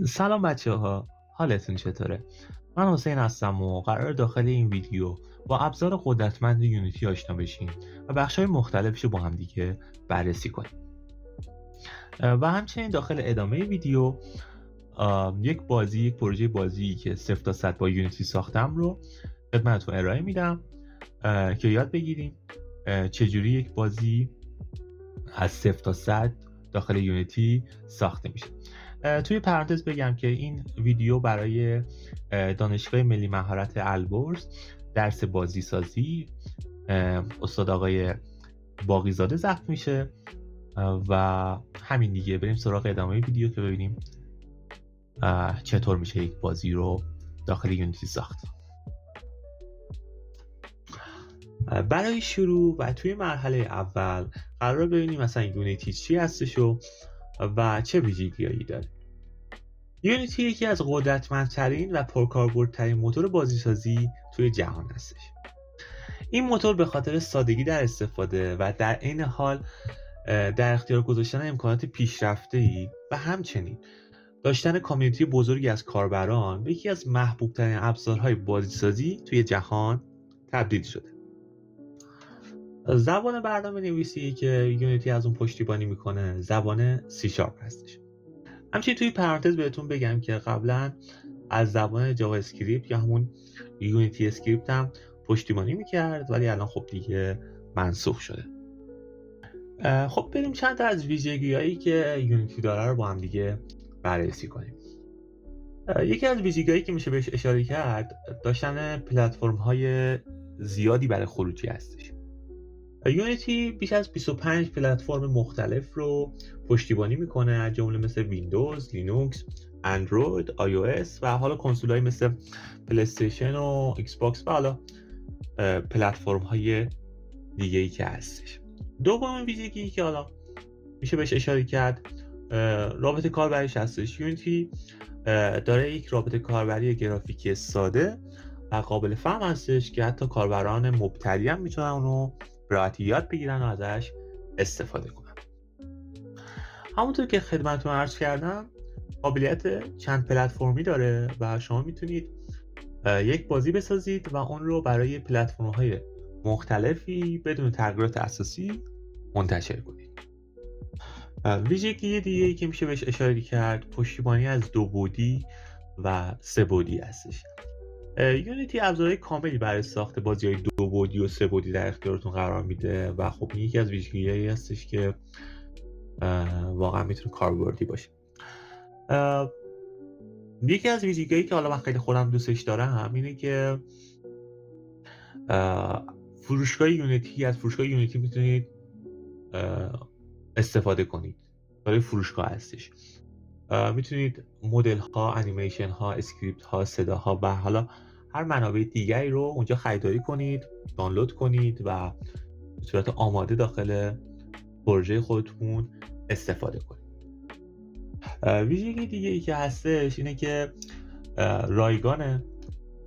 سلام بچه ها، حالتون چطوره؟ من حسین هستم و قرار داخل این ویدیو با ابزار قدرتمند یونیتی آشنا بشیم و بخش‌های مختلفش رو با هم دیگه بررسی کنیم. و همچنین داخل ادامه ویدیو یک پروژه بازی که 0 تا 100 با یونیتی ساختم رو خدمتتون ارائه میدم که یاد بگیریم چجوری یک بازی از 0 تا 100 داخل یونیتی ساخته میشه. توی پرانتز بگم که این ویدیو برای دانشگاه ملی مهارت البرز درس بازی سازی استاد آقای باقیزاده ضبط میشه و همین دیگه. بریم سراغ ادامه ویدیو که ببینیم چطور میشه یک بازی رو داخل یونیتی ساخت. برای شروع و توی مرحله اول قرار ببینیم مثلا یونیتی چی هستش و چه ویژگی‌هایی داره. یونیتی یکی از قدرتمندترین و پرکاربردترین موتور بازیسازی توی جهان هستش. این موتور به خاطر سادگی در استفاده و در عین حال در اختیار گذاشتن امکانات پیشرفته‌ای و همچنین داشتن کامیونیتی بزرگی از کاربران به یکی از محبوب‌ترین ابزارهای بازیسازی توی جهان تبدیل شده. زبان برنامه‌نویسی که یونیتی از اون پشتیبانی میکنه زبان C# هستش. همچنین توی پرانتز بهتون بگم که قبلا از زبان جاوا اسکریپت یا همون یونیتی اسکریپت هم پشتیبانی میکرد، ولی الان خب دیگه منسوخ شده. خب بریم چند تا از ویژگی‌هایی که یونیتی داره رو با هم دیگه بررسی کنیم. یکی از ویژگی‌هایی که میشه بهش اشاره کرد داشتن پلتفرم‌های زیادی برای خروجی هستش. یونیتی بیش از 25 پلتفرم مختلف رو پشتیبانی میکنه، از جمله مثل ویندوز، لینوکس، اندروید، iOS و حالا کنسول‌های مثل پلی استیشن و ایکس باکس و حالا پلتفرم‌های دیگه‌ای که هستش. دومین ویژگی که حالا میشه بهش اشاره کرد رابط کاربریش هستش. یونیتی داره یک رابط کاربری گرافیکی ساده و قابل فهم هستش که حتی کاربران مبتدی هم میتونن اونو به راحتی یاد بگیرن و ازش استفاده کنن. همونطور که خدمتتون عرض کردم قابلیت چند پلتفرمی داره و شما میتونید یک بازی بسازید و اون رو برای پلتفرم‌های مختلفی بدون تغییرات اساسی منتشر کنید. ویژگی دیگه‌ای که میشه بهش اشاره کرد پشتیبانی از 2 بعدی و 3 بعدی هستش. یونیتی ابزارهای کاملی برای ساخت بازی‌های 2 بعدی و 3 بعدی در اختیارتون قرار میده و خب یکی از ویژگی‌هایی هستش که واقعا میتونه کاربردی باشه. یکی از ویژگی‌هایی که حالا من خیلی خودم دوستش دارم اینه که فروشگاه یونیتی میتونید استفاده کنید. برای فروشگاه هستش. میتونید مدل ها، انیمیشن ها، اسکریپت ها، صداها و حالا هر منابع دیگری رو اونجا خریداری کنید، دانلود کنید و به صورت آماده داخل پروژه خودتون استفاده کنید. ویژگی دیگه ای که هستش اینه که رایگانه،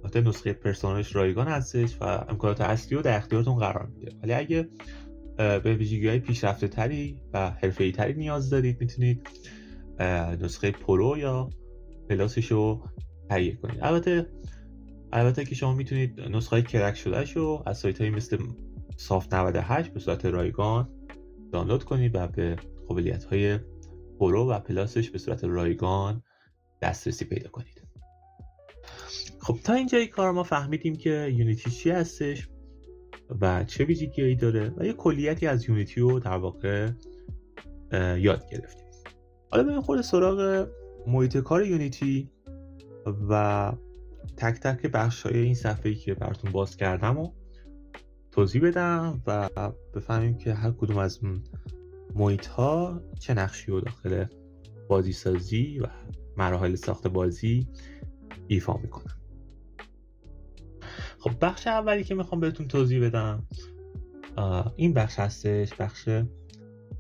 البته نسخه پرسونالش رایگان هستش و امکانات اصلی رو در اختیارتون قرار میده. ولی اگه به ویژگی‌های پیشرفته تری و حرفه‌ای تری نیاز دارید میتونید نسخه پرو یا پلاسش رو تهیه کنید. البته که شما میتونید نسخه کرک شدهش رو از سایت‌های مثل صاف 98 به صورت رایگان دانلود کنید و به قابلیت‌های پرو و پلاسش به صورت رایگان دسترسی پیدا کنید. خب تا اینجای کار ما فهمیدیم که یونیتی چی هستش و چه ویژگی‌هایی داره و یه کلیتی از یونیتی رو در واقع یاد گرفتیم. حالا بریم خود سراغ محیط کار یونیتی و تک تک بخش‌های این صفحه‌ای که براتون باز کردم و توضیح بدم و بفهمیم که هر کدوم از محیط‌ها چه نقشی رو داخل بازی سازی و مراحل ساخت بازی ایفا میکنن. خب بخش اولی که میخوام بهتون توضیح بدم این بخش هستش، بخش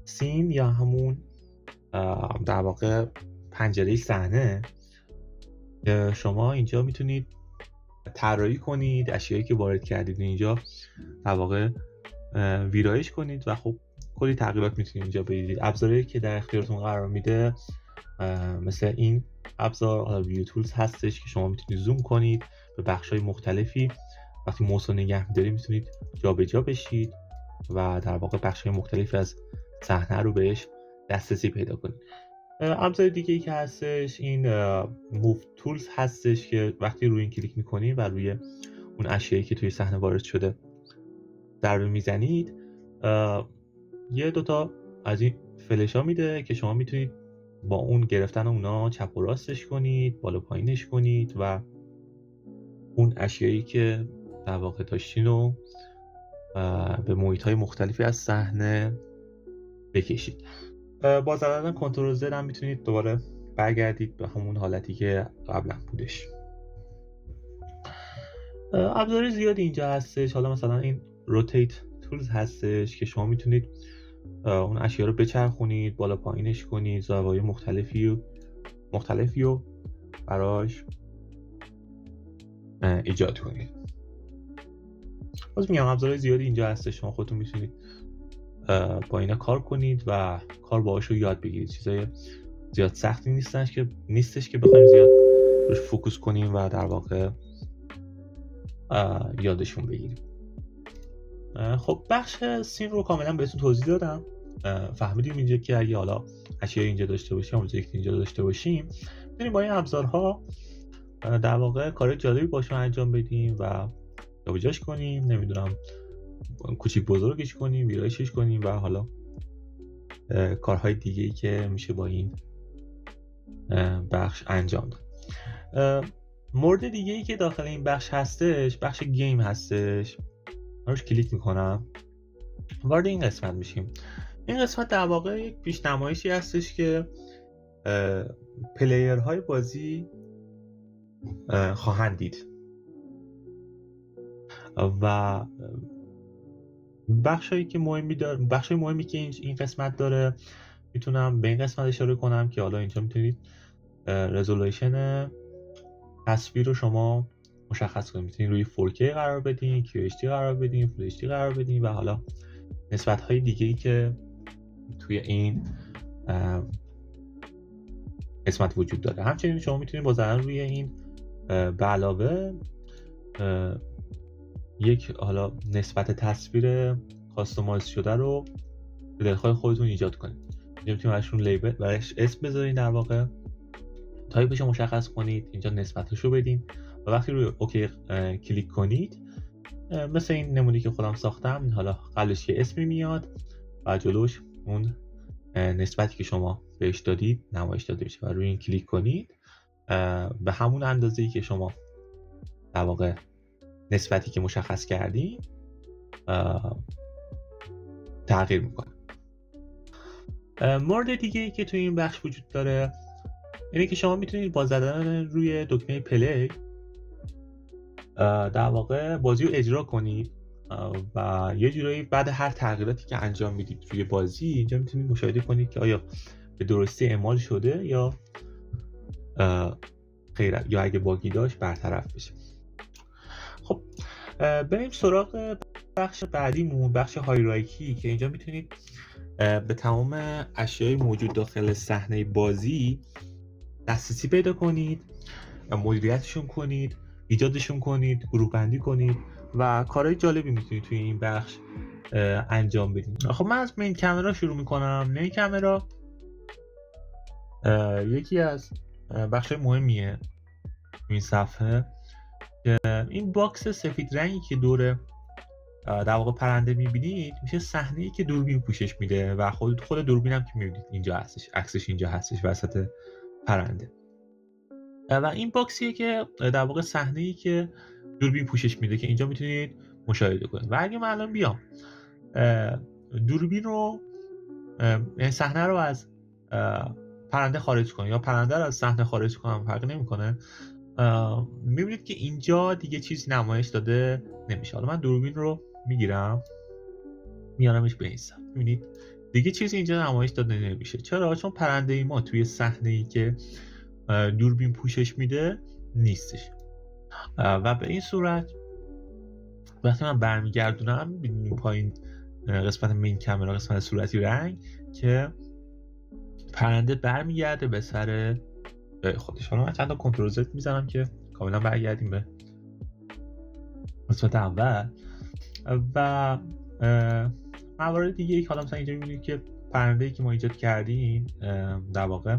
سین یا همون در واقع پنجره صحنه که شما اینجا میتونید طراحی کنید، اشیایی که وارد کردید اینجا در واقع ویرایش کنید و خب کلی تغییرات میتونید اینجا بدید. ابزاری که در اختیارتون قرار میده مثل این ابزار ویو تولز هستش که شما میتونید زوم کنید به بخش‌های مختلفی. وقتی موس رو نگه می‌دارید میتونید جابجا بشید و در واقع بخش‌های مختلفی از صحنه رو بهش دسترسی پیدا کنید. ابزار دیگه‌ای که هستش این موو تولز هستش که وقتی روی این کلیک می‌کنید و روی اون اشیایی که توی صحنه وارد شده ضربه میزنید، یه دوتا از این فلش‌ها میده که شما میتونید با اون گرفتن اونا چپ و راستش کنید، بالا پایینش کنید و اون اشیایی که در واقع داشتین رو به محیط‌های مختلفی از صحنه بکشید. با زدن کنترل زد هم میتونید دوباره برگردید به همون حالتی که قبلا بودش. ابزار زیادی اینجا هستش. حالا مثلا این روتیت تولز هستش که شما میتونید اون اشیا رو بچرخونید، بالا پایینش کنید، زاویه مختلفی رو براش ایجاد کنید. باز میگم ابزار زیادی اینجا هستش، شما خودتون میتونید با اینا کار کنید و کار باهاش رو یاد بگیرید. چیزای زیاد سختی نیستش که بخوایم زیاد روش فوکوس کنیم و در واقع یادشون بگیریم. خب بخش سین رو کاملا بهتون توضیح دادم. فهمیدیم اینجا که اگه حالا اشیای اینجا داشته باشیم، اوبجکت اینجا داشته باشیم، میتونیم با این ابزارها در واقع کار جالبی باشون انجام بدیم و جابجاش کنیم، نمیدونم کوچیک بزرگش کنیم، ویرایشش کنیم و حالا کارهای دیگه‌ای که میشه با این بخش انجام داد. مورد دیگه‌ای که داخل این بخش هستش بخش گیم هستش. روش کلیک میکنم، وارد این قسمت میشیم. این قسمت در واقع یک پیشنمایشی هستش که پلیرهای بازی خواهند دید و بخشی که مهمی که این قسمت داره، میتونم به این قسمت اشاره کنم که حالا اینجا میتونید رزولوشن تصویر رو شما مشخص کنید. میتونید روی 4K قرار بدین، QHD قرار بدین، Full HD قرار بدین و حالا نسبت‌های دیگه‌ای که توی این قسمت وجود داره. همچنین شما میتونید با زدن روی این به علاوه یک حالا نسبت تصویر کاستومایز شده رو به دلخواه خودتون ایجاد کنید. اینجا میتونید براشون لیبل براش اسم بذارین، در واقع تایپش رو مشخص کنید، اینجا نسبتش رو بدین و وقتی روی اوکی کلیک کنید، مثل این نمودی که خودم ساختم، حالا قبلش یه اسمی میاد و جلوش اون نسبتی که شما بهش دادید نمایش داده میشه و روی این کلیک کنید، به همون اندازه‌ای که شما در واقع نسبتی که مشخص کردی تغییر میکنه. مورد دیگه ای که توی این بخش وجود داره اینه که شما میتونید با زدن روی دکمه پلی در واقع بازی رو اجرا کنید و یه جورایی بعد هر تغییراتی که انجام میدید روی بازی، اینجا میتونید مشاهده کنید که آیا به درستی اعمال شده یا غیر، یا اگه باگی داشت برطرف بشه. خب بریم سراغ بخش بعدیمون، بخش هایرارکی، که اینجا میتونید به تمام اشیای موجود داخل صحنه بازی دسترسی پیدا کنید، مدیریتشون کنید، ایجادشون کنید، گروه بندی کنید و کارهای جالبی میتونید توی این بخش انجام بدید. خب من از مین کامرا شروع میکنم. مین کامرا یکی از بخشای مهمیه این صفحه که این باکس سفید رنگی که دور در واقع پرنده میبینید میشه صحنه‌ای که دوربین پوشش میده و خود دوربین هم که میبینید اینجا هستش، عکسش اینجا هستش وسط پرنده و این باکسیه که در واقع صحنه‌ای که دوربین پوشش میده که اینجا میتونید مشاهده کنید. و اگه من الان بیام دوربین رو، صحنه رو از پرنده خارج کنم یا پرنده رو از صحنه خارج کنم، فرقی نمیکنه، میبینید که اینجا دیگه چیزی نمایش داده نمیشه. حالا من دوربین رو میگیرم میارمش به این سمت، میبینید دیگه چیزی اینجا نمایش داده نمیشه. چرا؟ چون پرنده ای ما توی صحنه‌ای که دوربین پوشش میده نیستش و به این صورت وقتی من برمیگردونم میبینیم پایین قسمت مین کامرا، قسمت صورتی رنگ، که پرنده برمیگرده به سر جای خودش. حالا من چند تا کنترل زد میزنم که کاملا برگردیم به قسمت اول و موارد دیگه. حالا مثلا اینجا میبینید که پرنده‌ای که ما ایجاد کردیم در واقع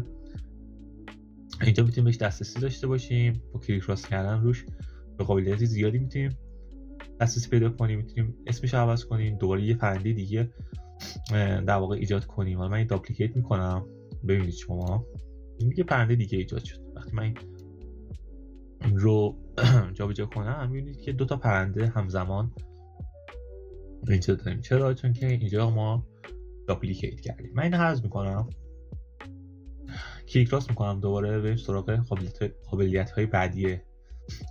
اینجا میتونیم بهش دسترسی داشته باشیم. با کلیک راست کردن روش به قابلیت زیادی میتونیم دسترسی پیدا کنیم. میتونیم اسمش رو عوض کنیم، دوباره یه پرنده دیگه در واقع ایجاد کنیم. حالا من این داپلیکیت میکنم، ببینید شما یه پرنده دیگه ایجاد شد. وقتی من این رو جابجا کنم میبینید که 2 تا پرنده همزمان اینجا داریم. چرا؟ چون که اینجا ما داپلیکیت کردیم. من اینو حذف میکنم، کلیک راست میکنم، دوباره بریم سراغ قابلیت های بعدی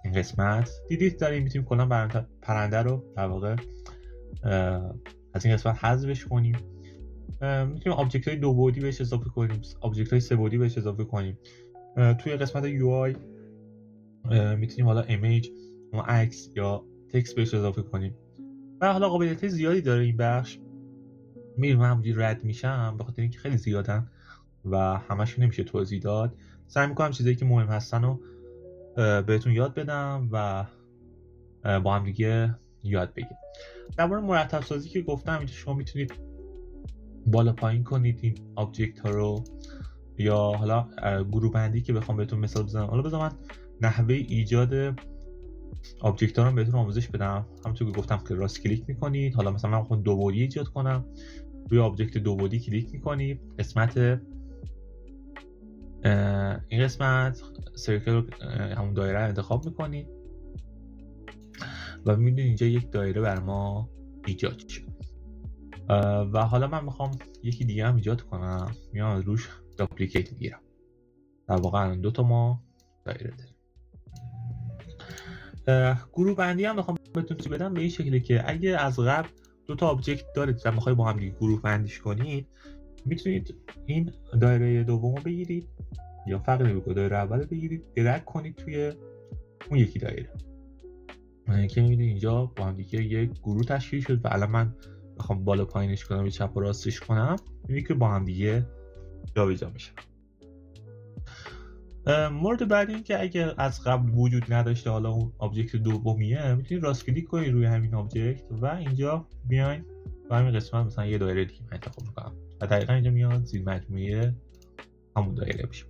این قسمت. دیدید داریم میتونیم کلا پرنده رو در واقع از این قسمت حذفش کنیم. میتونیم آبجکت های 2 بعدی بهش اضافه کنیم، آبجکت های 3 بعدی بهش اضافه کنیم. توی قسمت UI میتونیم حالا ایمیج و عکس یا تکست بهش اضافه کنیم و حالا قابلیت زیادی داره این بخش. میرم همونجوری رد میشم به خاطر اینکه خیلی زیادن و همشون نمیشه توضیح داد. سعی میکنم چیزایی که مهم هستن رو بهتون یاد بدم و با هم دیگه یاد بگیریم. درباره مرتب سازی که گفتم، اینجا شما میتونید بالا پایین کنید این آبجکت ها رو، یا حالا گروه بندی که بخوام بهتون مثال بزنم. حالا بذار من نحوه ایجاد آبجکت ها رو بهتون آموزش بدم. همونطور که گفتم که راست کلیک میکنید. حالا مثلا من میخوام 2 بعدی ایجاد کنم، روی آبجکت 2 بعدی کلیک میکنید، قسمت این قسمت سرکل همون دایره رو انتخاب میکنید و میبینید اینجا یک دایره بر ما ایجاد شد. و حالا من میخوام یکی دیگه هم ایجاد کنم، میام روش داپلیکیت میگیرم. در واقع 2 تا ما دایره داریم. گروه بندی هم میخوام بهتون توضیح بدم به این شکلی که اگه از قبل 2 تا آبجکت دارید و میخواید با هم دیگه گروه بندیش کنید، میتونید این دایره دوم رو بگیرید یا فرق نمیکنه، دایره اول رو بگیرید، درگ کنید توی اون یکی دایره که میبینید اینجا با هم دیگه یک گروه تشکیل شد. و الان من بخوام بالا پایینش کنم یا چپ و راستش کنم، میبینید که با هم دیگه جابجا میشه. مورد بعدی این که اگه از قبل وجود نداشته، حالا اون آبجکت دومیه، میتونید راست کلیک کنید روی همین آبجکت و اینجا بیاین و همین قسمت مثلا یه دایره دیگه انتخاب میکنم و دقیقاً اینجا میاد زیر مجموعه همون دایره میشه.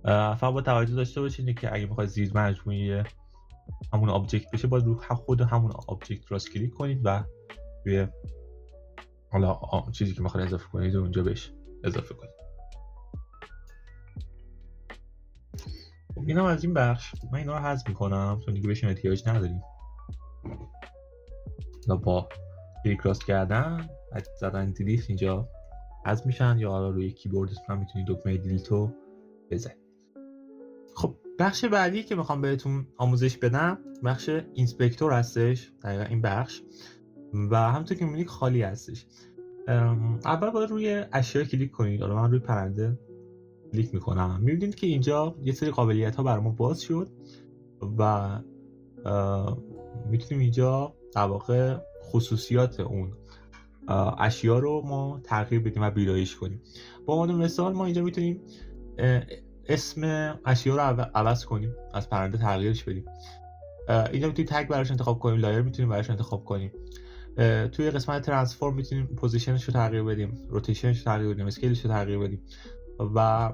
فقط با توجه داشته باشید که اگه میخواید زیر مجموعه همون آبجکت بشه، باید رو خود همون آبجکت راست کلیک کنید و روی حالا چیزی که میخواید اضافه کنید رو اونجا بهش اضافه کنید. اینم از این بخش. من اینا رو حذف میکنم چون دیگه بهشون احتیاج نداریم. با کلیک راست کردن و زدن دیلیت اینجا حذف میشن، یا حالا روی کیبوردتون هم میتونید دکمه دیلیت رو بزنید. خب بخش بعدی که میخوام بهتون آموزش بدم بخش اینسپکتور هستش. دقیقا این بخش و همونطور که میبینید خالی هستش. اول باید روی اشیا کلیک کنید. حالا من روی پرنده کلیک میکنم، میبینید که اینجا یه سری قابلیت ها برای ما باز شد و میتونیم اینجا در واقع خصوصیات اون اشیا رو ما تغییر بدیم و ویرایش کنیم. با عنوان مثال ما اینجا میتونیم اسم اشیا رو عوض کنیم، از پرنده تغییرش بدیم. اینجا میتونیم تگ براش انتخاب کنیم، لایر میتونیم براش انتخاب کنیم. توی قسمت ترانسفورم میتونیم پوزیشنش رو تغییر بدیم، روتیشنش رو تغییر بدیم، اسکیلش رو تغییر بدیم و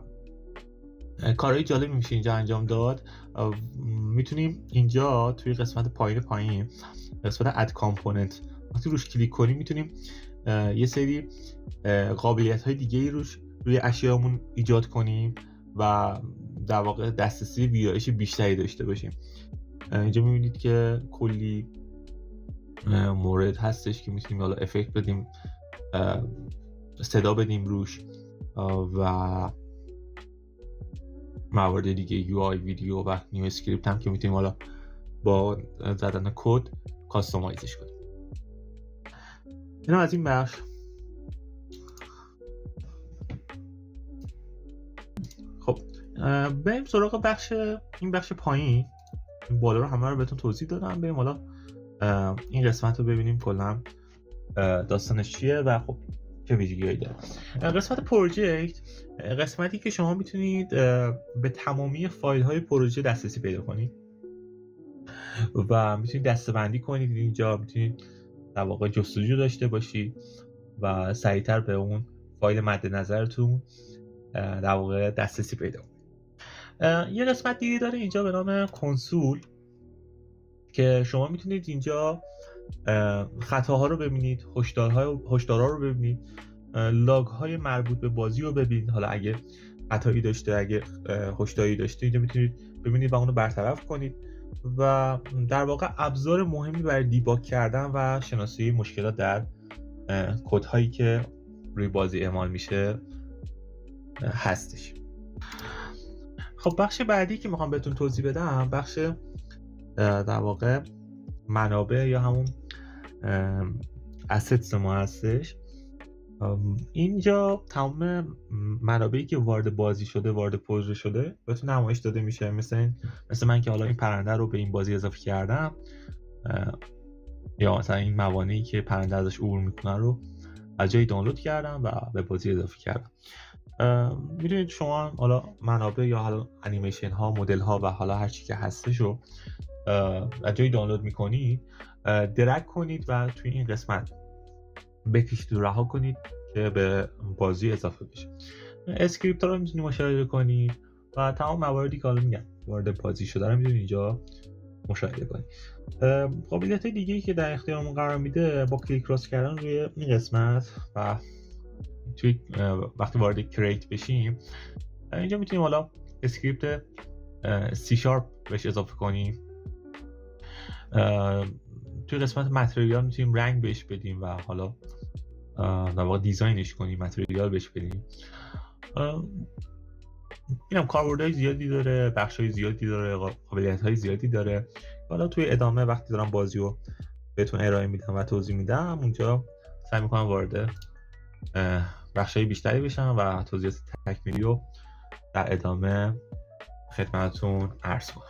کارهای جالبی میشه اینجا انجام داد. میتونیم اینجا توی قسمت پایین قسمت اد کامپوننت وقتی روش کلیک کنیم میتونیم یه سری قابلیت های دیگه روی اشیامون ایجاد کنیم و در واقع دسترسی ویرایش بیشتری داشته باشیم. اینجا میبینید که کلی مورد هستش که میتونیم حالا افکت بدیم، صدا بدیم روش و موارد دیگه UI ویدیو و نیو اسکریپت هم که میتونیم حالا با زدن کد کاستومایزش کنیم. اینا از این بخش. خب بریم سراغ این بخش پایین. این بالا رو همه رو بهتون توضیح دادم. بریم حالا این قسمت رو ببینیم کلا داستانش چیه و خب چه ویژگی‌هایی داره. قسمت پروژکت قسمتی که شما میتونید به تمامی فایل‌های پروژه دسترسی پیدا کنید و میتونید دسته‌بندی کنید. اینجا میتونید در واقع جستجو داشته باشید و سریعتر به اون فایل مد نظرتون در واقع دسترسی پیدا کنید. یه قسمت دیگه داره اینجا به نام کنسول که شما میتونید اینجا خطاها رو ببینید، هشدارها رو ببینید، لاگ های مربوط به بازی رو ببینید. حالا اگه خطایی داشته، اگه هشداری داشته، اینجا میتونید ببینید و اون رو برطرف کنید و در واقع ابزار مهمی برای دیباگ کردن و شناسایی مشکلات در کد هایی که روی بازی اعمال میشه هستش. خب بخش بعدی که میخوام بهتون توضیح بدم بخش در واقع منابع یا همون assets ما هستش. اینجا تمام منابعی که وارد بازی شده، وارد پروژه شده بهتون نمایش داده میشه. مثل من که حالا این پرنده رو به این بازی اضافه کردم یا مثلا این موانعی که پرنده ازش عبور میکنه رو از جایی دانلود کردم و به بازی اضافه کردم. میدونید شما حالا منابع یا حالا انیمیشن ها، مدل ها و حالا هر چی که هستش رو از جایی دانلود میکنید، درگ کنید و توی این قسمت بکشید و رها کنید که به بازی اضافه بشه. اسکریپت ها رو میتونید مشاهده کنید و تمام مواردی که حالا میگم وارد بازی شده رو میتونید اینجا مشاهده کنید. قابلیت دیگه‌ای که در اختیارمون قرار میده با کلیک راست کردن روی این قسمت و توی وقتی وارد کریت بشیم اینجا میتونیم حالا اسکریپت سی شارپ بهش اضافه کنیم. توی قسمت متریال میتونیم رنگ بهش بدیم و حالا در واقع دیزاینش کنیم، متریال بهش بدیم. اینم کاربردهای زیادی داره، بخشای زیادی داره، قابلیت‌های زیادی داره. حالا توی ادامه وقتی دارم بازی رو بهتون ارائه میدم و توضیح میدم اونجا سعی میکنم وارد بخشای بیشتری بشم و توضیحات تکمیلی رو در ادامه خدمتتون عرض کنم.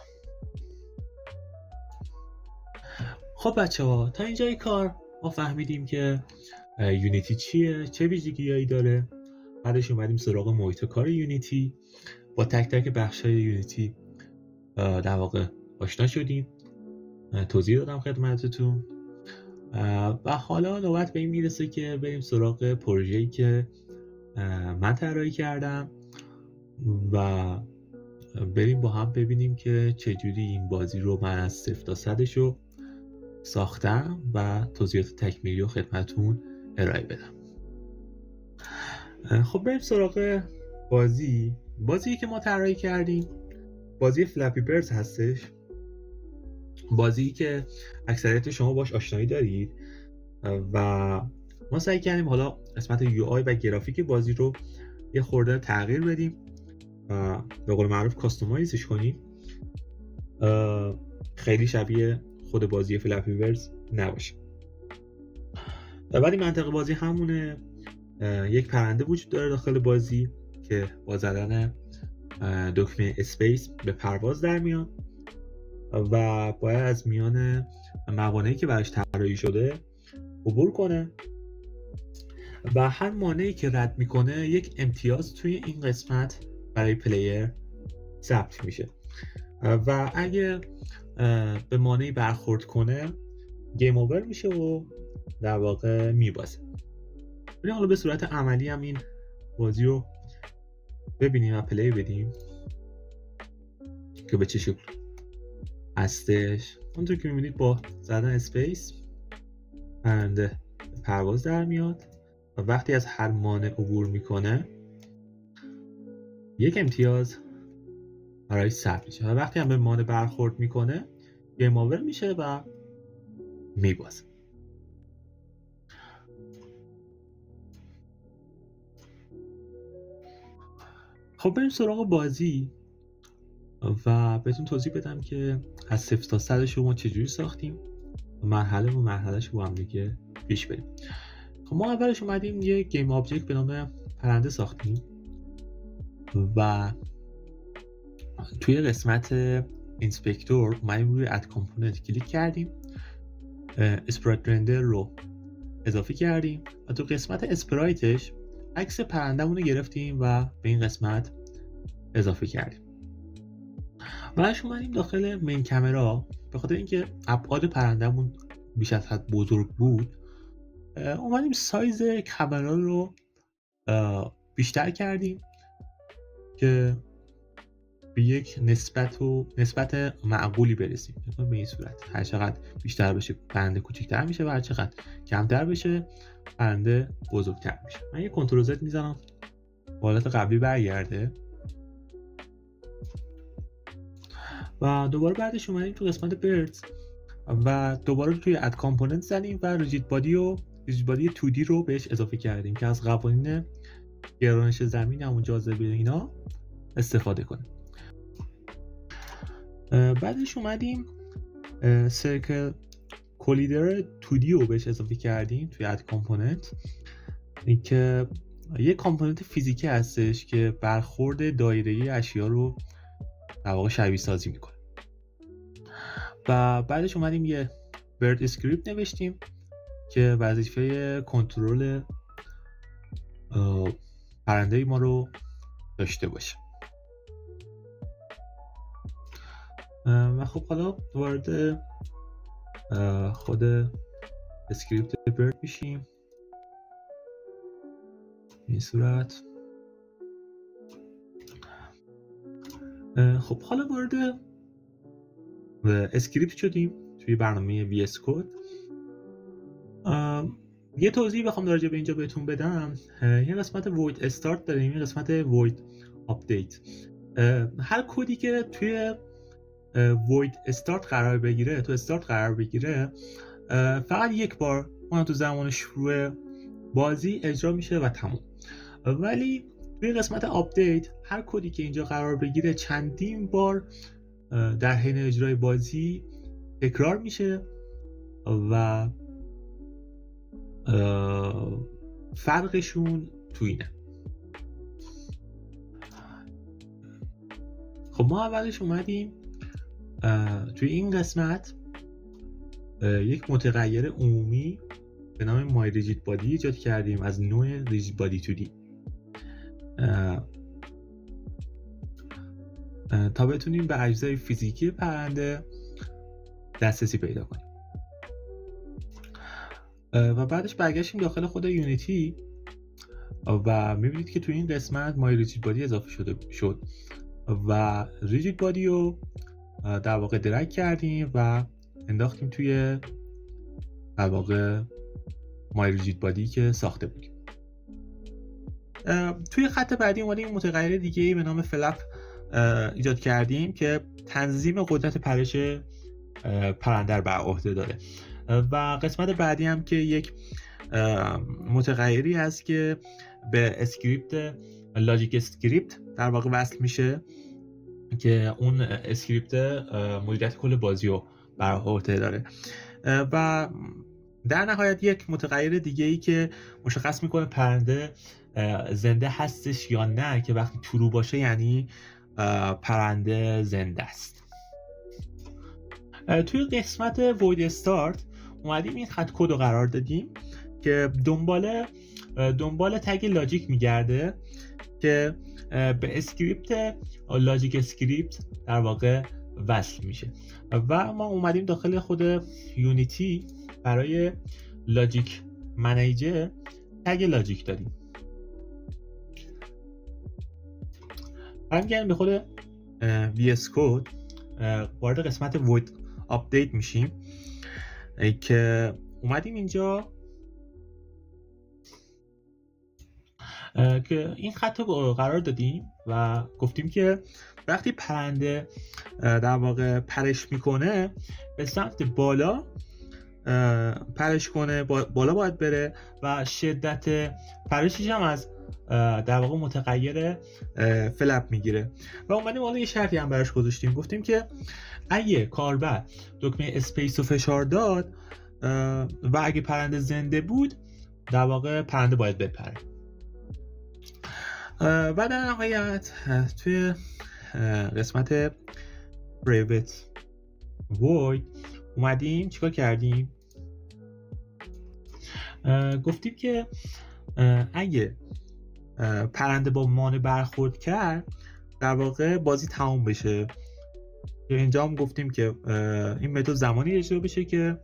خب بچه‌ها تا اینجای کار ما فهمیدیم که یونیتی چیه، چه ویژگی‌هایی داره. بعدش اومدیم سراغ محیط کار یونیتی، با تک تک بخش‌های یونیتی در واقع آشنا شدیم، توضیح دادم خدمتتون و حالا نوبت به این میرسه که بریم سراغ پروژه‌ای که من طراحی کردم و بریم با هم ببینیم که چجوری این بازی رو من از 0 تا 100 رو ساختم و توضیحات تکمیلی رو خدمتتون ارائه بدم. خب بریم سراغ بازی که ما طراحی کردیم بازی فلپی برز هستش. بازی که اکثریت شما باش آشنایی دارید و ما سعی کردیم حالا قسمت یو آی و گرافیک بازی رو یه خورده تغییر بدیم و به قول معروف کاستومایزش کنیم، خیلی شبیه خود بازی فلپی برز نباشه. ولی منطق بازی همونه. یک پرنده وجود داره داخل بازی که با زدن دکمه اسپیس به پرواز در میاد و باید از میان موانعی که براش طراحی شده عبور کنه و هر مانعی که رد میکنه یک امتیاز توی این قسمت برای پلیر ثبت میشه و اگه به مانعی برخورد کنه گیم اوور میشه و در واقع میبازه. بریم حالا به صورت عملی هم این بازی رو ببینیم و پلی بدیم که به چه شکل هستش. اونطور که میبینید با زدن اسپیس پرنده پرواز در میاد و وقتی از هر مانع عبور میکنه یک امتیاز برای ثبت میشه و وقتی هم به مانع برخورد میکنه گیم اوور میشه و میبازه. خب بریم سراغ بازی و بهتون توضیح بدم که از 0 تا 100 رو ما چجوری ساختیم و مرحله و مرحلهش با هم دیگه پیش بریم. خب ما اولش اومدیم یه گیم آبجکت به نام پرنده ساختیم و توی قسمت اینسپکتور اومدیم روی اد کامپوننت کلیک کردیم، اسپرایت رندر رو اضافه کردیم و تو قسمت اسپرایتش عکس پرنده‌مون رو گرفتیم و به این قسمت اضافه کردیم. بعدش اومدیم داخل مین کامرا، به خاطر اینکه ابعاد پرنده‌مون بیش از حد بزرگ بود اومدیم سایز کامرا رو بیشتر کردیم که به یک نسبت معقولی برسیم. به این صورت هر چقدر بیشتر بشه پرنده کوچکتر میشه و هر چقدر کمتر بشه پرنده بزرگتر میشه. من یه کنترل زد میزنم حالت قبلی برگرده و دوباره بعدش اومدیم تو قسمت بردز و دوباره توی اد کامپوننت زدیم و ریجید بادی 2D رو بهش اضافه کردیم که از قوانین گرانش زمین همون جاذبه اینا استفاده کنیم. بعدش اومدیم سرکل کولیدر 2D رو بهش اضافه کردیم توی اد کامپوننت، این که یه کامپوننت فیزیکی هستش که برخورد دایره‌ای اشیا رو در واقع شبیه سازی میکنه. و بعدش اومدیم یه برد اسکریپت نوشتیم که وظیفه کنترل پرنده ما رو داشته باشه. و خب حالا وارد خود اسکریپت برد میشیم این صورت. خب حالا وارد اسکریپت شدیم توی برنامه VS Code. یه توضیح بخوام راجع به اینجا بهتون بدم، یه قسمت void start داریم، یه قسمت void update. هر کدی که توی void start قرار بگیره، تو استارت قرار بگیره، فقط یک بار اون تو زمان شروع بازی اجرا میشه و تموم. ولی توی قسمت آپدیت هر کدی که اینجا قرار بگیره چندین بار در حین اجرای بازی تکرار میشه و فرقشون تو اینه. خب ما اولش اومدیم توی این قسمت یک متغیر عمومی به نام مای ریجید بادی ایجاد کردیم از نوع ریجید بادی 2D تا بتونیم به اجزای فیزیکی پرنده دسترسی پیدا کنیم. و بعدش برگشتیم داخل خود یونیتی و میبینید که توی این قسمت مای ریجید بادی اضافه شد و ریجید بادی رو در واقع درگ کردیم و انداختیم توی در واقع مای ریجید بادی که ساخته بودیم. توی خط بعدی اومدیم متغیر دیگه به نام فلپ ایجاد کردیم که تنظیم قدرت پرش پرنده رو بر عهده داره و قسمت بعدی هم که یک متغیری هست که به اسکریپت لاجیک اسکریپت در واقع وصل میشه که اون اسکریپت مدیریت کل بازی رو بر عهده داره و در نهایت یک متغیر دیگه ای که مشخص میکنه پرنده زنده هستش یا نه، که وقتی ترو باشه یعنی پرنده زنده است. توی قسمت void start اومدیم این خط کد رو قرار دادیم که دنبال تگ لاجیک میگرده که به اسکریپت لاجیک اسکریپت در واقع وصل میشه و ما اومدیم داخل خود یونیتی برای لاجیک منیجر تگ لاجیک داریم. برمیگردیم به خود VS Code، وارد قسمت void update میشیم که اومدیم اینجا که این خط رو قرار دادیم و گفتیم که وقتی پرنده در واقع پرش میکنه به سمت بالا پرش کنه، بالا باید بره و شدت پرشش هم از در واقع متغیر فلپ میگیره و اومدیم حالا یه شرطی هم براش گذاشتیم، گفتیم که اگه کاربر دکمه اسپیس رو فشار داد و اگه پرنده زنده بود در واقع پرنده باید بپره. و در نهایت توی قسمت private void اومدیم چیکار کردیم؟ گفتیم که اگه پرنده با مانع برخورد کرد در واقع بازی تمام بشه. اینجا هم گفتیم که این متد زمانی اجرا بشه که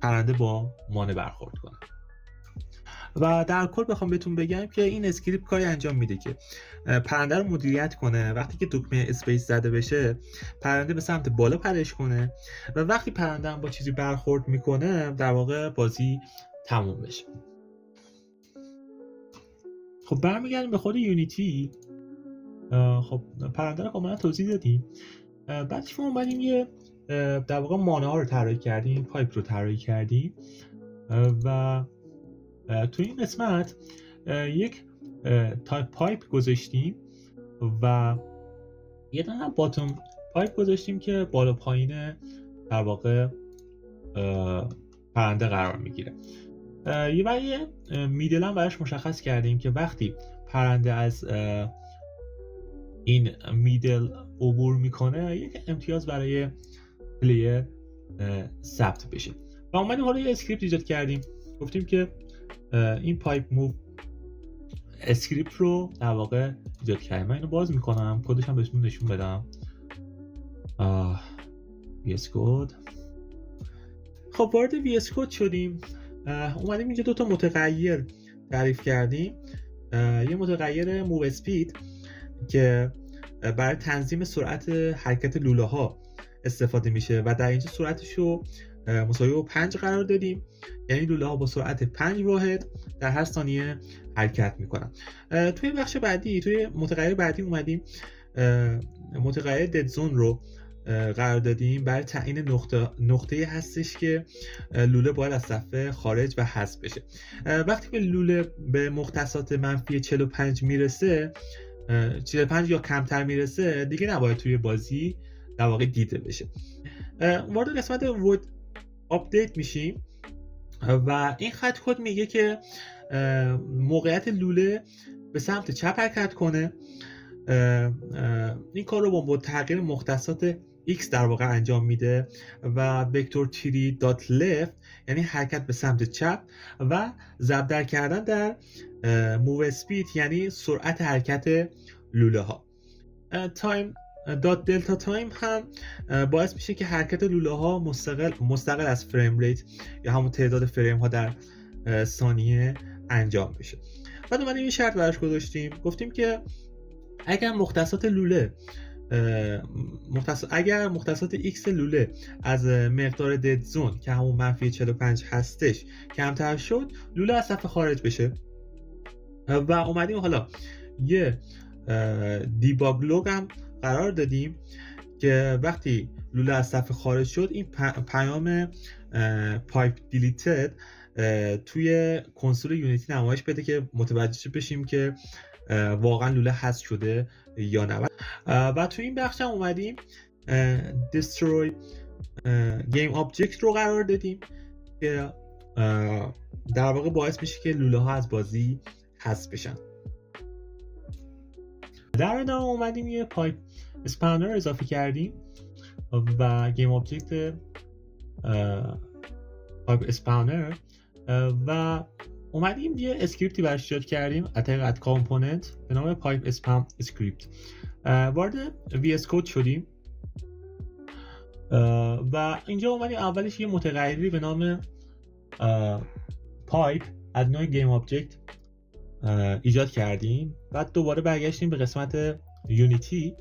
پرنده با مانع برخورد کنه. و در کل بخوام بهتون بگم که این اسکریپت کاری انجام میده که پرنده رو مدیریت کنه. وقتی که دکمه اسپیس زده بشه پرنده به سمت بالا پرش کنه و وقتی پرنده هم با چیزی برخورد میکنه در واقع بازی تموم بشه. خب برمیگردیم به خود یونیتی. خب پرنده رو کاملا توضیح دادیم. بعدش ما اومدیم یه در واقع مانع ها رو طراحی کردیم، پایپ رو طراحی کردیم و تو این قسمت یک تایپ پایپ گذاشتیم و یه دونه باتوم پایپ گذاشتیم که بالا پایین در واقع پرنده قرار میگیره. یه میدل هم براش مشخص کردیم که وقتی پرنده از این میدل عبور میکنه یک امتیاز برای پلیر ثبت بشه. و اومدیم حالا یه اسکریپت ایجاد کردیم. گفتیم که این پایپ موو اسکریپت رو در واقع ایجاد کردیم. من اینو باز میکنم، کدش هم بهتون نشون بدم. VS Code. خب وارد VS Code شدیم. اومدیم اینجا دوتا متغیر تعریف کردیم. یه متغیر موو اسپید که برای تنظیم سرعت حرکت لوله ها استفاده میشه و در اینجا سرعتش رو مساوی با 5 قرار دادیم، یعنی لوله ها با سرعت 5 واحد در هر ثانیه حرکت میکنن. توی بخش بعدی، توی متغیر بعدی اومدیم متغیر دد زون رو قرار دادیم برای تعیین نقطه هستش که لوله باید از صفحه خارج و حذف بشه. وقتی که لوله به مختصات منفی 45 میرسه، 45 یا کمتر میرسه، دیگه نباید توی بازی در واقع دیده بشه. وارد قسمت وود آپدیت میشیم و این خط کد میگه که موقعیت لوله به سمت چپ حرکت کنه. این کار رو با تغییر مختصات X در واقع انجام میده و وکتور تیری دات لفت یعنی حرکت به سمت چپ و ضرب در کردن در موو اسپید یعنی سرعت حرکت لوله ها. تایم دات دلتا تایم هم باعث میشه که حرکت لوله ها مستقل از فریم ریت یا همون تعداد فریم ها در ثانیه انجام بشه. بعد اومدیم این شرط براش گذاشتیم، گفتیم که اگر مختصات لوله اگر مختصات X لوله از مقدار دد زون که همون منفی 45 هستش کمتر شد، لوله از صفحه خارج بشه. و اومدیم حالا یه دیباگ لوگ هم قرار دادیم که وقتی لوله از صفحه خارج شد این پیام پایپ دیلیتد توی کنسول یونیتی نمایش بده که متوجه بشیم که واقعا لوله حذف شده یا نه. و توی این بخش هم اومدیم destroy game object رو قرار دادیم که در واقع باعث میشه که لوله ها از بازی حذف بشن. در ادامه اومدیم یه پایپ اسپانر اضافه کردیم و گیم آبجکت پایپ اسپانر و اومدیم یه اسکریپتی براش ایجاد کردیم ات کامپوننت به نام پایپ اسپام اسکریپت. وارد VS Code شدیم و اینجا اومدیم اولش یه متغیری به نام پایپ از نوع گیم آبجکت ایجاد کردیم. بعد دوباره برگشتیم به قسمت یونیتی.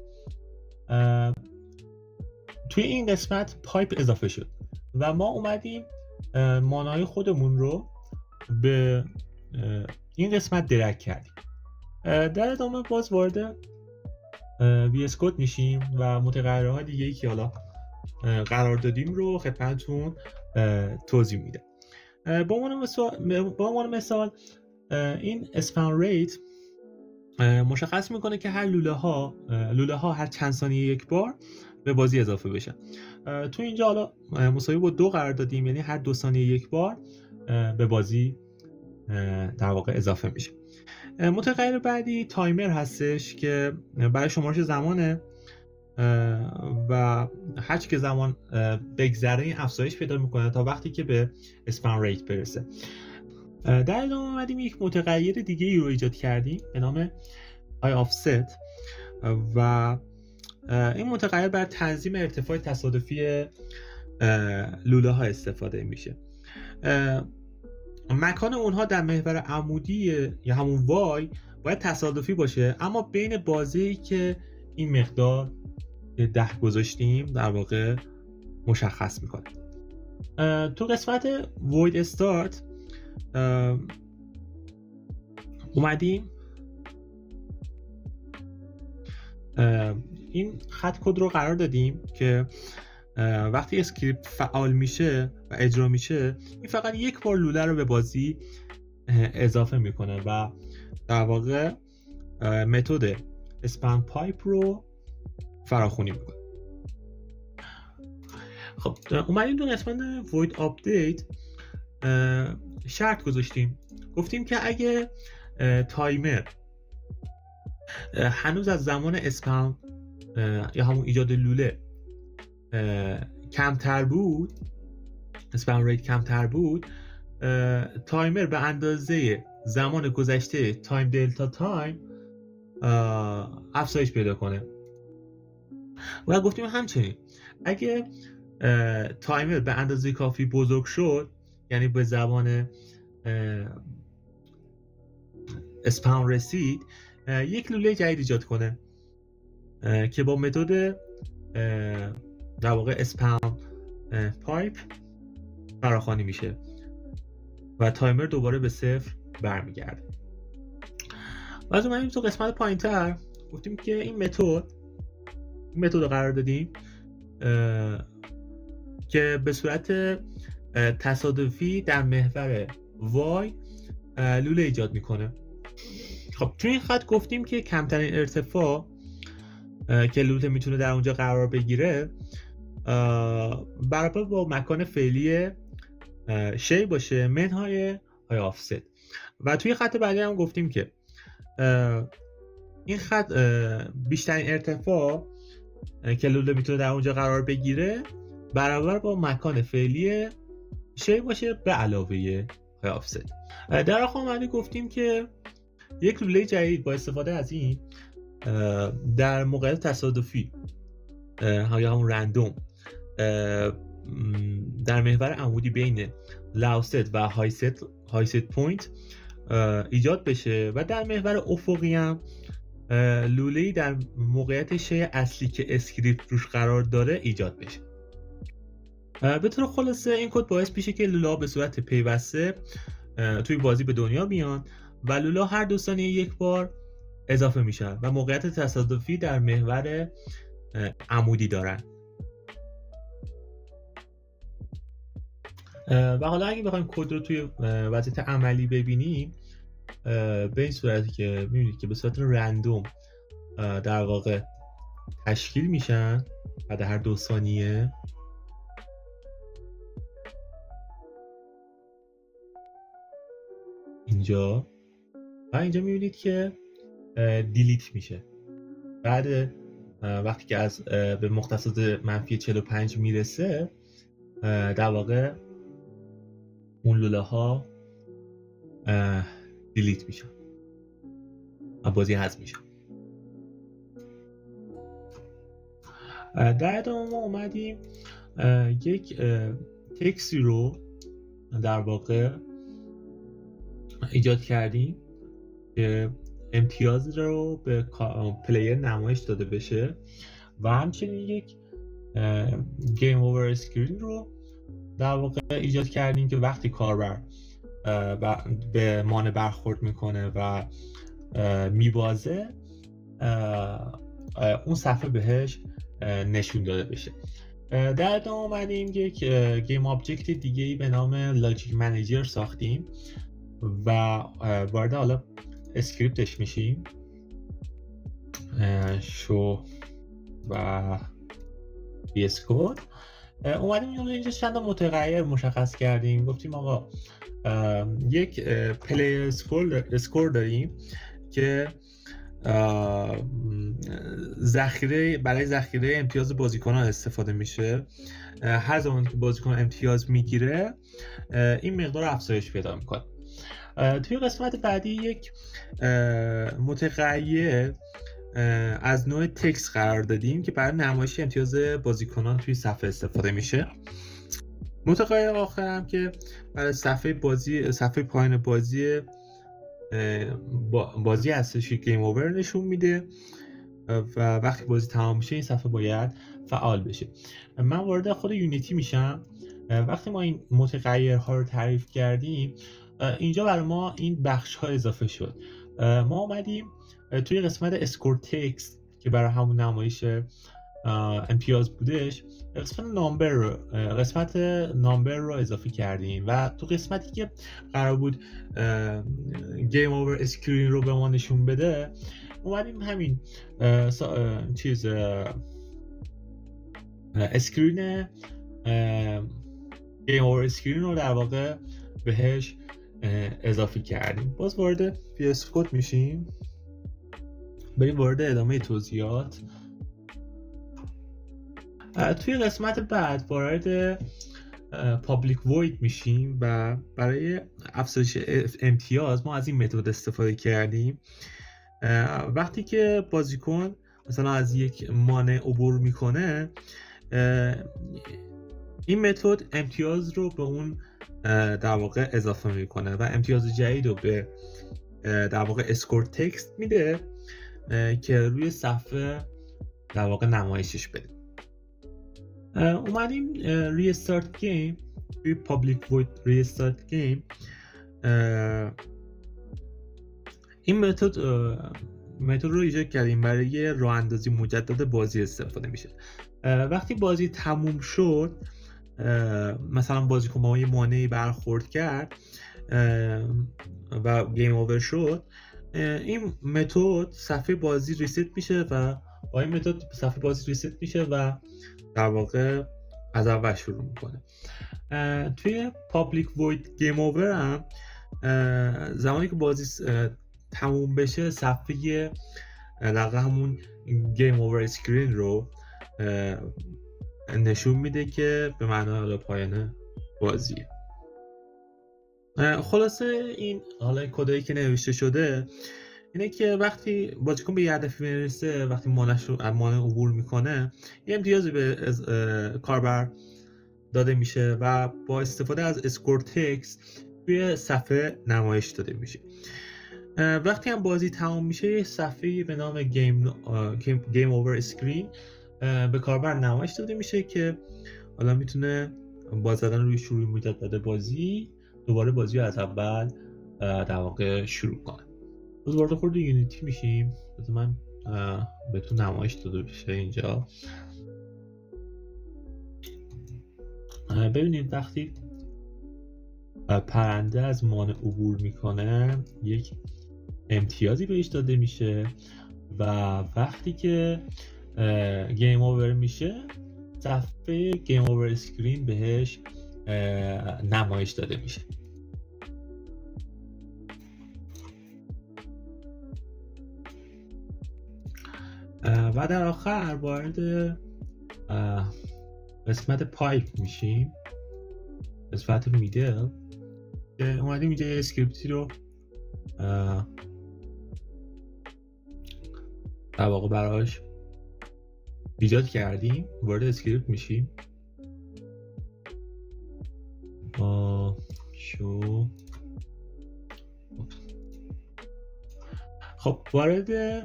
توی این قسمت پایپ اضافه شد و ما اومدیم مانای خودمون رو به این قسمت درگ کردیم. در ادامه باز وارد VS Code میشیم و متغیرهای دیگه‌ای که حالا قرار دادیم رو خدمتتون توضیح میدم. با عنوان مثال این اسپان ریت مشخص میکنه که هر لوله ها هر چند ثانیه یک بار به بازی اضافه بشن. تو اینجا حالا مساوی با 2 قرار دادیم، یعنی هر 2 ثانیه یک بار به بازی در واقع اضافه میشه. متغیر بعدی تایمر هستش که برای شمارش زمانه و هرچی که زمان بگذره این افزایش پیدا میکنه تا وقتی که به اسپن ریت برسه. در ادامه اومدیم یک متغیر دیگه ای رو ایجاد کردیم به نام آی آفست و این متغیر بر تنظیم ارتفاع تصادفی لوله ها استفاده میشه. مکان اونها در محور عمودی یا همون وای باید تصادفی باشه، اما بین بازه‌ای که این مقدار 10 گذاشتیم در واقع مشخص میکنه. تو قسمت void استارت اومدیم این خط کد رو قرار دادیم که وقتی اسکریپت فعال میشه و اجرا میشه این فقط یک بار لوله رو به بازی اضافه میکنه و در واقع متد اسپن پایپ رو فراخوانی میکنه. خب اومدیم تو قسمت void update شرط گذاشتیم، گفتیم که اگه تایمر هنوز از زمان اسپن یا همون ایجاد لوله کمتر بود، اسپن ریت کمتر بود، تایمر به اندازه زمان گذشته تایم دلتا تایم افزایش پیدا کنه. و گفتیم همچنین اگه تایمر به اندازه کافی بزرگ شد، یعنی به زمان اسپن رسید، یک لوله جدید ایجاد کنه که با متد در واقع اسپن پایپ فراخوانی میشه و تایمر دوباره به 0 برمیگرده. و از اومدیم تو قسمت پایینتر گفتیم که این متد رو قرار دادیم که به صورت تصادفی در محور وای لوله ایجاد میکنه. خب تو این خط گفتیم که کمترین ارتفاع که لوله میتونه در اونجا قرار بگیره برابر با مکان فعلی شی باشه منهای های آفست. و توی خط بعدی هم گفتیم که این خط بیشترین ارتفاع که لوله میتونه در اونجا قرار بگیره برابر با مکان فعلی شی باشه به علاوه های آفست. در آخر اومدیم گفتیم که یک لوله جدید با استفاده از این در موقعیت تصادفی یا همون رندوم در محور عمودی بین لاوست و هایست پوینت ایجاد بشه و در محور افقی هم لوله‌ای در موقعیت شی اصلی که اسکریپت روش قرار داره ایجاد بشه. به طور خلاصه این کد باعث میشه که لوله‌ها به صورت پیوسته توی بازی به دنیا بیان و لوله هر 2 ثانیه یک بار اضافه میشن و موقعیت تصادفی در محور عمودی دارن. و حالا اگه بخوایم کد رو توی وضعیت عملی ببینیم به این صورتی که میبینید که به صورت رندوم در واقع تشکیل میشن بعد هر 2 ثانیه اینجا و اینجا میبینید که دیلیت میشه. بعد وقتی که از به مختصات منفی 45 میرسه در واقع اون لوله ها دیلیت میشن و بازی حذف میشن. در ادامه ما اومدیم یک تکسی رو در واقع ایجاد کردیم که امتیاز رو به پلیر نمایش داده بشه و همچنین یک گیم اوور اسکرین رو در واقع ایجاد کردیم که وقتی کاربر به مانع برخورد میکنه و میبازه اون صفحه بهش نشون داده بشه. در ادامه اومدیم یک گیم آبجکت دیگه‌ای به نام لاجیک منیجر ساختیم و وارد حالا اسکریپتش میشیم. شو و VS کد اومدیم اینجا چند تا متغیر مشخص کردیم. گفتیم آقا یک پلیر اسکور داریم که برای ذخیره امتیاز بازیکنان استفاده میشه. هر زمانی که بازیکن امتیاز میگیره این مقدار افزایش پیدا میکنه. توی قسمت بعدی یک متغیر از نوع تکست قرار دادیم که برای نمایش امتیاز بازیکنان توی صفحه استفاده میشه. متغیر آخر هم که برای صفحه پایان بازی هستش که گیم اوور نشون میده و وقتی بازی تمام میشه این صفحه باید فعال بشه. من وارد خود یونیتی میشم. وقتی ما این متغیرها رو تعریف کردیم اینجا برای ما این بخش ها اضافه شد. ما اومدیم توی قسمت اسکور تکست که برای همون نمایش امتیاز بودش قسمت نامبر رو اضافه کردیم و تو قسمتی که قرار بود گیم اوور اسکرین رو به ما نشون بده اومدیم همین اسکرین گیم اوور اسکرین رو در واقع بهش اضافه کردیم. باز وارد VS Code میشیم، بریم وارد ادامه توضیحات. توی قسمت بعد وارد پابلیک وید میشیم و برای افزایش امتیاز ما از این متد استفاده کردیم. وقتی که بازیکن مثلا از یک مانع عبور میکنه این متد امتیاز رو به اون در واقع اضافه میکنه و امتیاز جدید رو به در واقع اسکور تکست میده که روی صفحه در واقع نمایشش بده. اومدیم ریستارت گیم توی پابلیک وید ریستارت گیم این متد رو ایجاد کردیم برای راه اندازی مجدد بازی استفاده میشه. وقتی بازی تموم شد مثلا بازیکن با یه مانعی برخورد کرد و گیم اوور شد این متد صفحه بازی ریست میشه و با این متد صفحه بازی ریست میشه و در واقع از اول شروع میکنه. توی پابلیک وید گیم اوور هم زمانی که بازی تموم بشه صفحه لقه همون گیم اوور اسکرین رو نشون میده که به معنای پایان بازیه. خلاصه این حالا کدایی که نوشته شده اینه که وقتی بازیکن به یه هدفی میرسه، وقتی مانع عبور میکنه یه امتیازی به کاربر داده میشه و با استفاده از اسکور تکست توی صفحه نمایش داده میشه. وقتی هم بازی تمام میشه یه صفحه به نام گیم اوور اسکرین به کاربر نمایش داده میشه که حالا میتونه با زدن روی شروع مجدد بازی دوباره بازی رو از اول در واقع شروع کنه. باز وارد خود یونیتی میشیم. بذار من بهتون نمایش داده بشه اینجا. ببینید وقتی پرنده از مانع عبور میکنه یک امتیازی بهش داده میشه و وقتی که گیم اوور میشه صفحه گیم اوور اسکرین بهش نمایش داده میشه. و در آخر وارد قسمت پایپ میشیم، قسمت میدل که اومدیم اینجا یه اسکریپتی رو در واقع براش ایجاد کردیم. وارد اسکریپت میشیم. خب وارد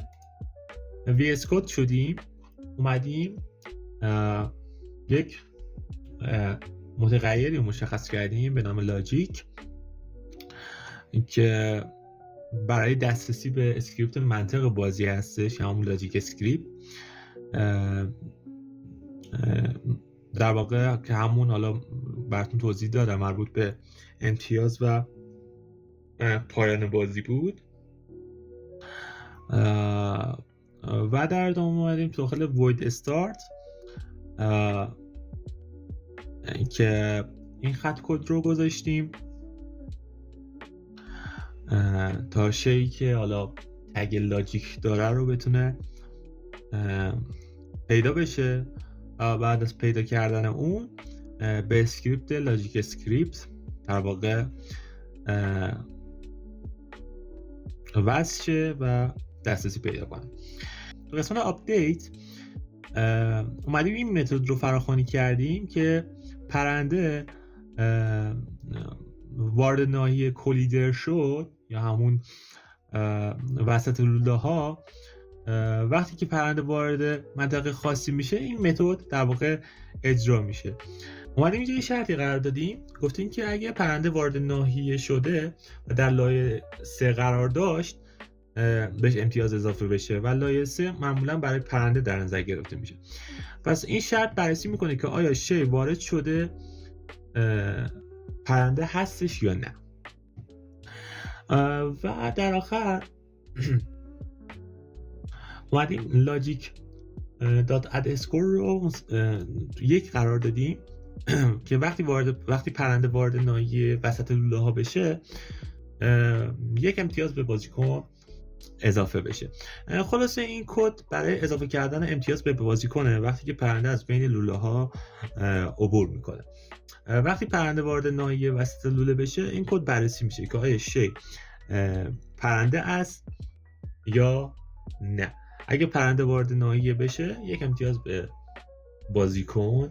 VS Code شدیم. اومدیم یک متغیری مشخص کردیم به نام لاجیک که برای دسترسی به اسکریپت منطق بازی هستش، همون لاجیک اسکریپت در واقع که همون حالا براتون توضیح دادم مربوط به امتیاز و پایان بازی بود. و در ادامه اومدیم داخل وید استارت که این خط کد رو گذاشتیم تا شیئی که حالا تگ لاجیک داره رو بتونه پیدا بشه. بعد از پیدا کردن اون به اسکریپت لاجیک اسکریپت در واقع وصل شه و دسترسی پیدا کنه. تو قسمت آپدیت اومدیم این متد رو فراخوانی کردیم که پرنده وارد ناحیه کولیدر شد یا همون وسط لوله ها. وقتی که پرنده وارد منطقه خاصی میشه این متد در واقع اجرا میشه. اومدیم اینجا یه شرطی قرار دادیم، گفتیم که اگه پرنده وارد ناحیه شده و در لایه 3 قرار داشت بهش امتیاز اضافه بشه و لایه 3 معمولا برای پرنده در نظر گرفته میشه. پس این شرط بررسی میکنه که آیا شی وارد شده پرنده هستش یا نه. و در آخر اومدیم لاجیک دات اد اسکور رو 1 قرار دادیم که وقتی پرنده وارد ناحیه وسط لوله ها بشه 1 امتیاز به بازیکن اضافه بشه. خلاصه این کد برای اضافه کردن امتیاز به بازیکنه وقتی که پرنده از بین لوله ها عبور میکنه. وقتی پرنده وارد ناحیه وسط لوله بشه این کد بررسی میشه که آیا شی پرنده است یا نه. اگه پرنده وارد ناحیه بشه 1 امتیاز به بازیکن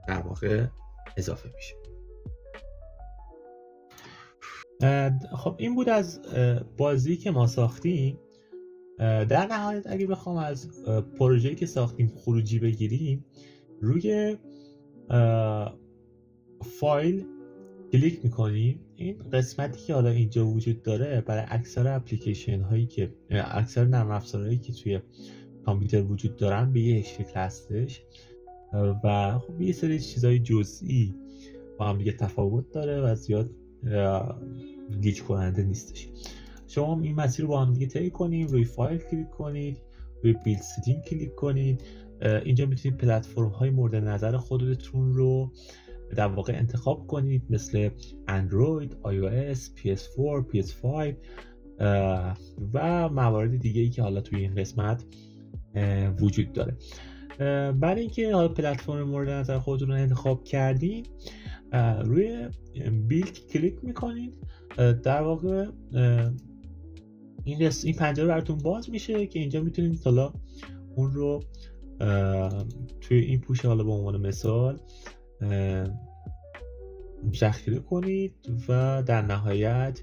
در واقع اضافه میشه. خب این بود از بازی که ما ساختیم. در نهایت اگه بخوام از پروژه‌ای که ساختیم خروجی بگیریم، روی فایل کلیک میکنیم. این قسمتی که حالا اینجا وجود داره برای اکثر اپلیکیشن هایی که اکثر نرم افزارهایی که توی کامپیوتر وجود دارن به یه شکل هستش و خب یه سری چیزای جزئی با هم دیگه تفاوت داره و زیاد گیج کننده نیستش. شما این مسیر رو با هم دیگه طی کنیم، روی فایل کلیک کنید، روی بیلد ستینگ کلیک کنید. اینجا میتونید پلتفرم های مورد نظر خودتون رو در واقع انتخاب کنید، مثل اندروید، iOS، PS4، PS5 و موارد دیگه ای که حالا توی این قسمت وجود داره. برای اینکه حالا پلتفرم مورد نظر خودتون رو انتخاب کردین روی بیلد کلیک میکنید. در واقع این پنجره براتون باز میشه که اینجا میتونید حالا اون رو توی این پوشه حالا به عنوان مثال ذخیره کنید و در نهایت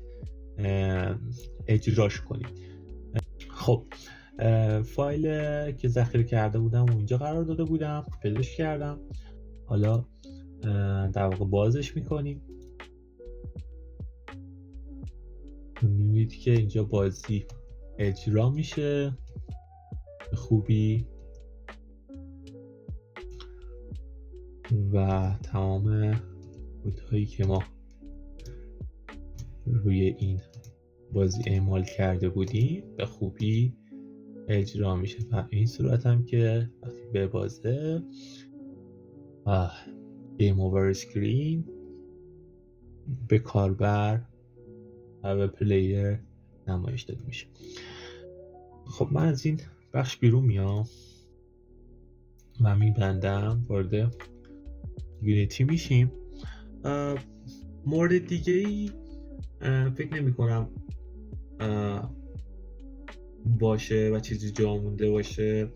اجراش کنید. خب فایل که ذخیره کرده بودم و اینجا قرار داده بودم، پیداش کردم. حالا در واقع بازش میکنیم. میبینید که اینجا بازی اجرا میشه به خوبی و تمام کدهایی که ما روی این بازی اعمال کرده بودیم به خوبی اجرا میشه و این صورت هم که وقتی به بازه گیم اوور اسکرین به کاربر و به پلیر نمایش داده میشه. خب من از این بخش بیرون میام و میبندم، وارد یونیتی میشیم. مورد دیگه ای فکر نمی کنم باشه و چیزی جا مونده باشه.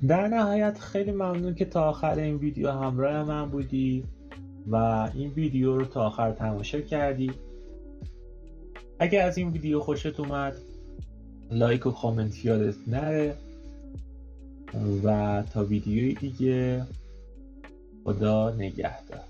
در نهایت خیلی ممنون که تا آخر این ویدیو همراه من بودی و این ویدیو رو تا آخر تماشا کردی. اگه از این ویدیو خوشت اومد لایک و کامنت یادت نره و تا ویدیوی دیگه خدا نگهدار.